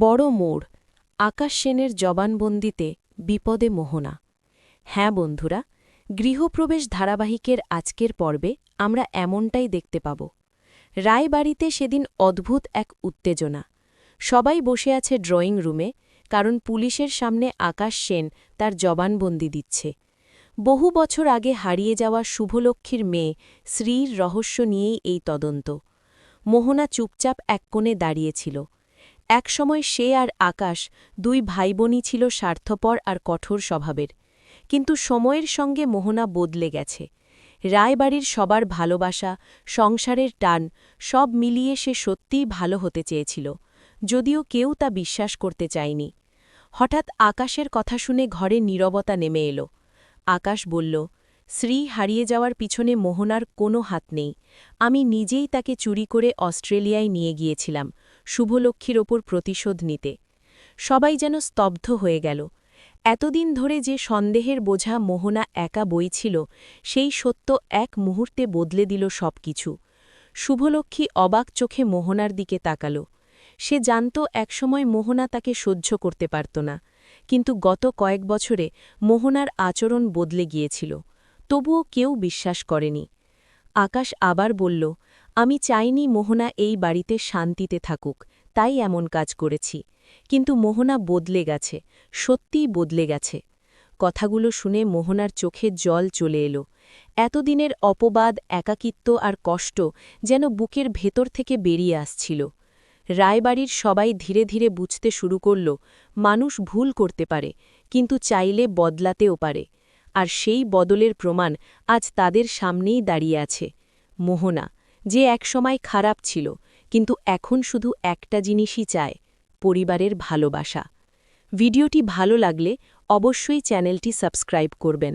বড় মোড়, আকাশ সেনের জবানবন্দিতে বিপদে মোহনা। হ্যাঁ বন্ধুরা, গৃহপ্রবেশ ধারাবাহিকের আজকের পর্বে আমরা এমনটাই দেখতে পাব। রায়বাড়িতে সেদিন অদ্ভুত এক উত্তেজনা। সবাই বসে আছে ড্রয়িং রুমে, কারণ পুলিশের সামনে আকাশ সেন তার জবানবন্দি দিচ্ছে। বহু বছর আগে হারিয়ে যাওয়া শুভলক্ষ্মীর মেয়ে শ্রীর রহস্য নিয়েই এই তদন্ত। মোহনা চুপচাপ এক কোণে দাঁড়িয়েছিল। একসময় সে আর আকাশ দুই ভাইবোনই ছিল স্বার্থপর আর কঠোর স্বভাবের। কিন্তু সময়ের সঙ্গে মোহনা বদলে গেছে। রায়বাড়ির সবার ভালোবাসা, সংসারের টান সব মিলিয়ে সে সত্যিই ভালো হতে চেয়েছিল, যদিও কেউ তা বিশ্বাস করতে চায়নি। হঠাৎ আকাশের কথা শুনে ঘরে নীরবতা নেমে এলো। আকাশ বলল, শ্রী হারিয়ে যাওয়ার পিছনে মোহনার কোনো হাত নেই। আমি নিজেই তাকে চুরি করে অস্ট্রেলিয়ায় নিয়ে গিয়েছিলাম শুভলক্ষ্মীর ওপর প্রতিশোধ নিতে। সবাই যেন স্তব্ধ হয়ে গেল। এতদিন ধরে যে সন্দেহের বোঝা মোহনা একা বইছিল, সেই সত্য এক মুহূর্তে বদলে দিল সবকিছু। শুভলক্ষ্মী অবাক চোখে মোহনার দিকে তাকাল। সে জানত একসময় মোহনা তাকে সহ্য করতে পারত না, কিন্তু গত কয়েক বছরে মোহনার আচরণ বদলে গিয়েছিল। তবুও কেউ বিশ্বাস করেনি। আকাশ আবার বলল, আমি চাইনি মোহনা এই বাড়িতে শান্তিতে থাকুক, তাই এমন কাজ করেছি। কিন্তু মোহনা বদলে গেছে, সত্যিই বদলে গেছে। কথাগুলো শুনে মোহনার চোখে জল চলে এলো। এতদিনের অপবাদ, একাকিত্ব আর কষ্ট যেন বুকের ভেতর থেকে বেরিয়ে আসছিল। রায়বাড়ির সবাই ধীরে ধীরে বুঝতে শুরু করল, মানুষ ভুল করতে পারে, কিন্তু চাইলে বদলাতেও পারে। আর সেই বদলের প্রমাণ আজ তাদের সামনেই দাঁড়িয়ে আছে। মোহনা, যে একসময় খারাপ ছিল, কিন্তু এখন শুধু একটা জিনিসই চায়, পরিবারের ভালোবাসা। ভিডিওটি ভালো লাগলে অবশ্যই চ্যানেলটি সাবস্ক্রাইব করবেন।